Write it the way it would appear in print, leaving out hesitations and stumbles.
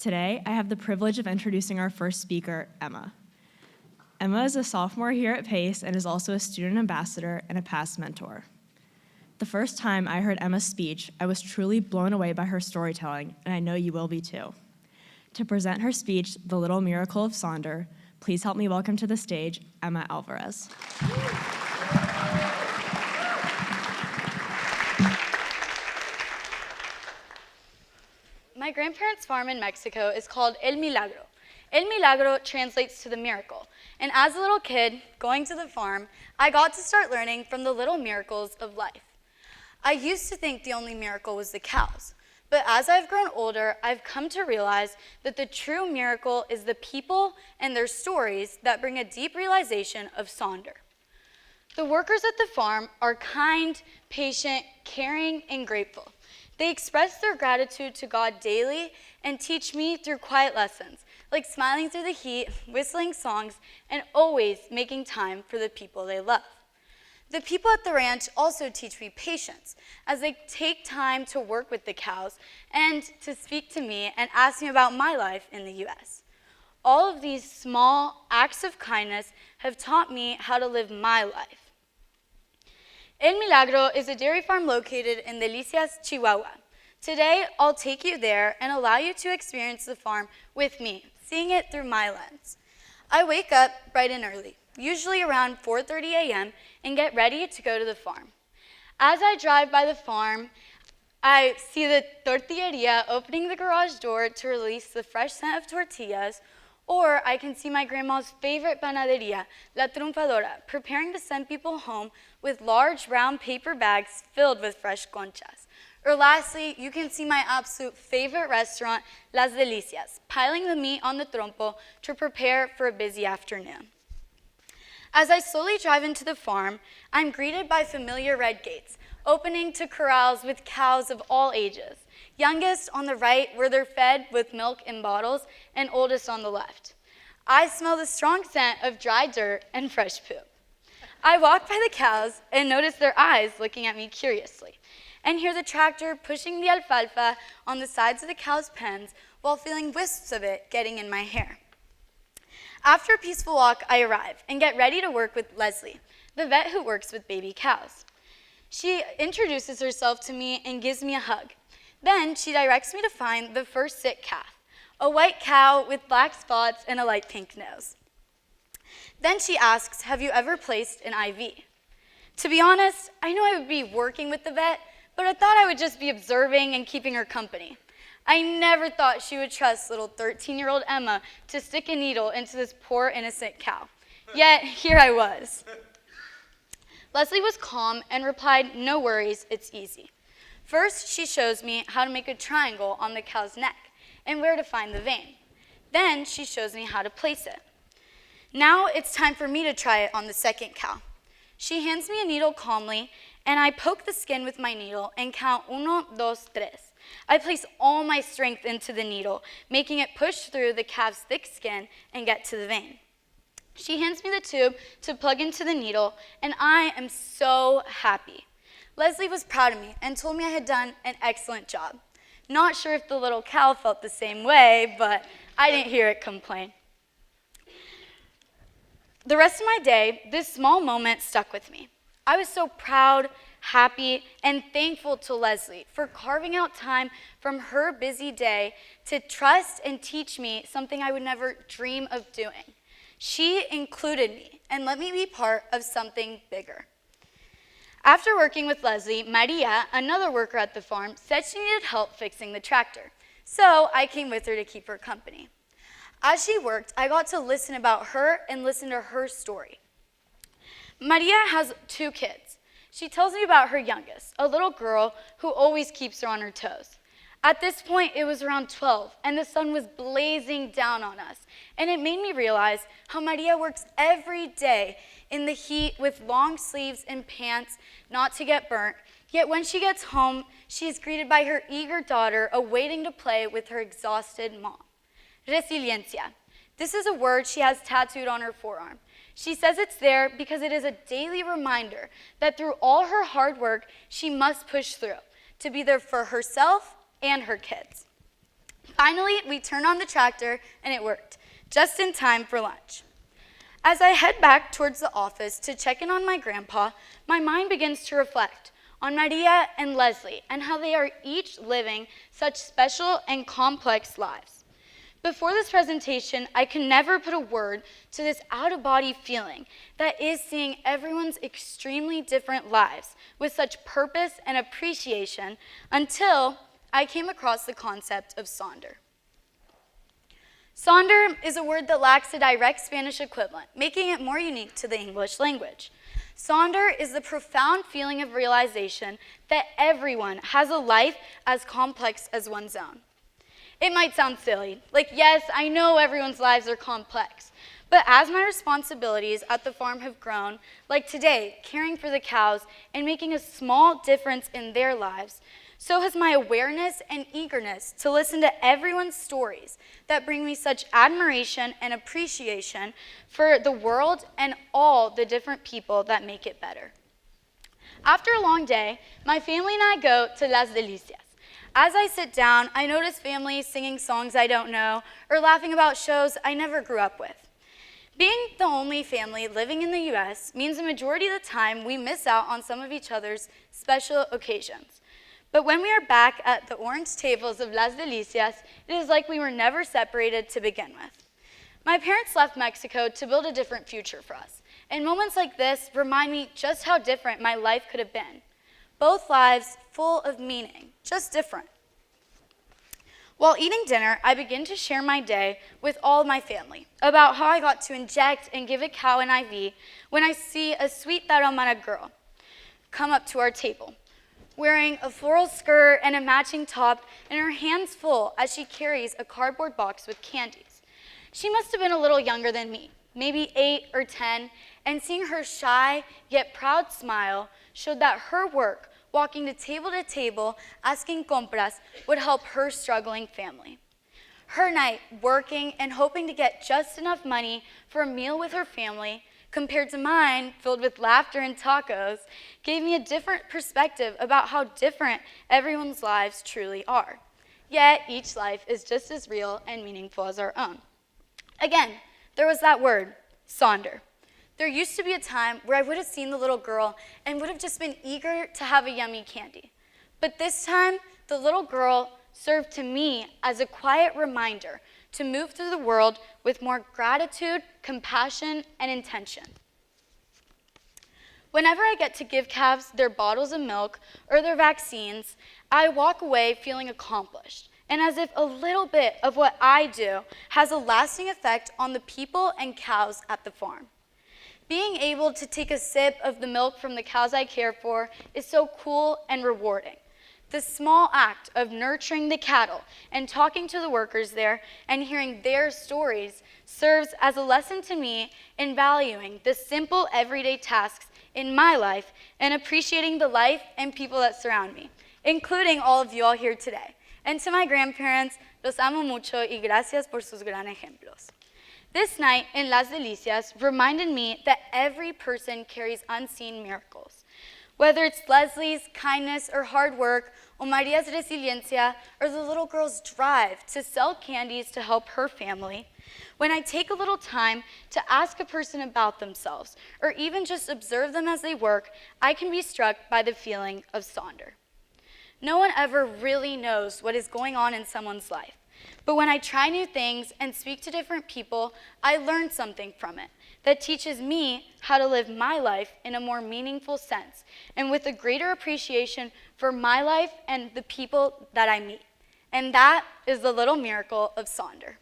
Today, I have the privilege of introducing our first speaker, Emma. Emma is a sophomore here at Pace and is also a student ambassador and a past mentor. The first time I heard Emma's speech, I was truly blown away by her storytelling, and I know you will be too. To present her speech, The Little Miracle of Sonder, please help me welcome to the stage, Emma Alvarez. My grandparents' farm in Mexico is called El Milagro. El Milagro translates to the miracle. And as a little kid, going to the farm, I got to start learning from the little miracles of life. I used to think the only miracle was the cows. But as I've grown older, I've come to realize that the true miracle is the people and their stories that bring a deep realization of Sonder. The workers at the farm are kind, patient, caring, and grateful. They express their gratitude to God daily and teach me through quiet lessons, like smiling through the heat, whistling songs, and always making time for the people they love. The people at the ranch also teach me patience, as they take time to work with the cows and to speak to me and ask me about my life in the U.S. All of these small acts of kindness have taught me how to live my life. El Milagro is a dairy farm located in Delicias, Chihuahua. Today, I'll take you there and allow you to experience the farm with me, seeing it through my lens. I wake up bright and early, usually around 4:30 a.m., and get ready to go to the farm. As I drive by the farm, I see the tortilleria opening the garage door to release the fresh scent of tortillas, or I can see my grandma's favorite panaderia, La Triunfadora, preparing to send people home with large brown paper bags filled with fresh conchas. Or lastly, you can see my absolute favorite restaurant, Las Delicias, piling the meat on the trompo to prepare for a busy afternoon. As I slowly drive into the farm, I'm greeted by familiar red gates, opening to corrals with cows of all ages. Youngest on the right, where they're fed with milk in bottles, and oldest on the left. I smell the strong scent of dry dirt and fresh poop. I walk by the cows and notice their eyes looking at me curiously, and hear the tractor pushing the alfalfa on the sides of the cows' pens while feeling wisps of it getting in my hair. After a peaceful walk, I arrive and get ready to work with Leslie, the vet who works with baby cows. She introduces herself to me and gives me a hug. Then she directs me to find the first sick calf, a white cow with black spots and a light pink nose. Then she asks, have you ever placed an IV? To be honest, I knew I would be working with the vet, but I thought I would just be observing and keeping her company. I never thought she would trust little 13-year-old Emma to stick a needle into this poor innocent cow. Yet, here I was. Leslie was calm and replied, no worries, it's easy. First, she shows me how to make a triangle on the cow's neck and where to find the vein. Then, she shows me how to place it. Now, it's time for me to try it on the second cow. She hands me a needle calmly, and I poke the skin with my needle and count 1, 2, 3. I place all my strength into the needle, making it push through the calf's thick skin and get to the vein. She hands me the tube to plug into the needle, and I am so happy. Leslie was proud of me and told me I had done an excellent job. Not sure if the little cow felt the same way, but I didn't hear it complain. The rest of my day, this small moment stuck with me. I was so proud, happy, and thankful to Leslie for carving out time from her busy day to trust and teach me something I would never dream of doing. She included me and let me be part of something bigger. After working with Leslie, Maria, another worker at the farm, said she needed help fixing the tractor. So I came with her to keep her company. As she worked, I got to listen about her and listen to her story. Maria has 2 kids. She tells me about her youngest, a little girl who always keeps her on her toes. At this point, it was around 12, and the sun was blazing down on us. And it made me realize how Maria works every day in the heat with long sleeves and pants not to get burnt. Yet when she gets home, she is greeted by her eager daughter awaiting to play with her exhausted mom. Resiliencia. This is a word she has tattooed on her forearm. She says it's there because it is a daily reminder that through all her hard work, she must push through to be there for herself and her kids. Finally, we turned on the tractor and it worked, just in time for lunch. As I head back towards the office to check in on my grandpa, my mind begins to reflect on Maria and Leslie and how they are each living such special and complex lives. Before this presentation, I could never put a word to this out-of-body feeling that is seeing everyone's extremely different lives with such purpose and appreciation until I came across the concept of Sonder. Sonder is a word that lacks a direct Spanish equivalent, making it more unique to the English language. Sonder is the profound feeling of realization that everyone has a life as complex as one's own. It might sound silly, like yes, I know everyone's lives are complex, but as my responsibilities at the farm have grown, like today, caring for the cows and making a small difference in their lives, so has my awareness and eagerness to listen to everyone's stories that bring me such admiration and appreciation for the world and all the different people that make it better. After a long day, my family and I go to Las Delicias. As I sit down, I notice families singing songs I don't know or laughing about shows I never grew up with. Being the only family living in the US means the majority of the time we miss out on some of each other's special occasions. But when we are back at the orange tables of Las Delicias, it is like we were never separated to begin with. My parents left Mexico to build a different future for us, and moments like this remind me just how different my life could have been. Both lives full of meaning, just different. While eating dinner, I begin to share my day with all of my family about how I got to inject and give a cow an IV when I see a sweet Tarahumara girl come up to our table, wearing a floral skirt and a matching top and her hands full as she carries a cardboard box with candies. She must have been a little younger than me, maybe 8 or 10, and seeing her shy yet proud smile showed that her work, walking to table, asking compras, would help her struggling family. Her night, working and hoping to get just enough money for a meal with her family, compared to mine, filled with laughter and tacos, gave me a different perspective about how different everyone's lives truly are. Yet, each life is just as real and meaningful as our own. Again, there was that word, Sonder. There used to be a time where I would have seen the little girl and would have just been eager to have a yummy candy. But this time, the little girl served to me as a quiet reminder to move through the world with more gratitude, compassion, and intention. Whenever I get to give calves their bottles of milk or their vaccines, I walk away feeling accomplished, and as if a little bit of what I do has a lasting effect on the people and cows at the farm. Being able to take a sip of the milk from the cows I care for is so cool and rewarding. The small act of nurturing the cattle and talking to the workers there and hearing their stories serves as a lesson to me in valuing the simple everyday tasks in my life and appreciating the life and people that surround me, including all of you all here today. And to my grandparents, los amo mucho y gracias por sus gran ejemplos. This night in Las Delicias reminded me that every person carries unseen miracles. Whether it's Leslie's kindness or hard work, or Maria's resiliencia, or the little girl's drive to sell candies to help her family, when I take a little time to ask a person about themselves, or even just observe them as they work, I can be struck by the feeling of Sonder. No one ever really knows what is going on in someone's life. But when I try new things and speak to different people, I learn something from it that teaches me how to live my life in a more meaningful sense and with a greater appreciation for my life and the people that I meet. And that is the little miracle of Sonder.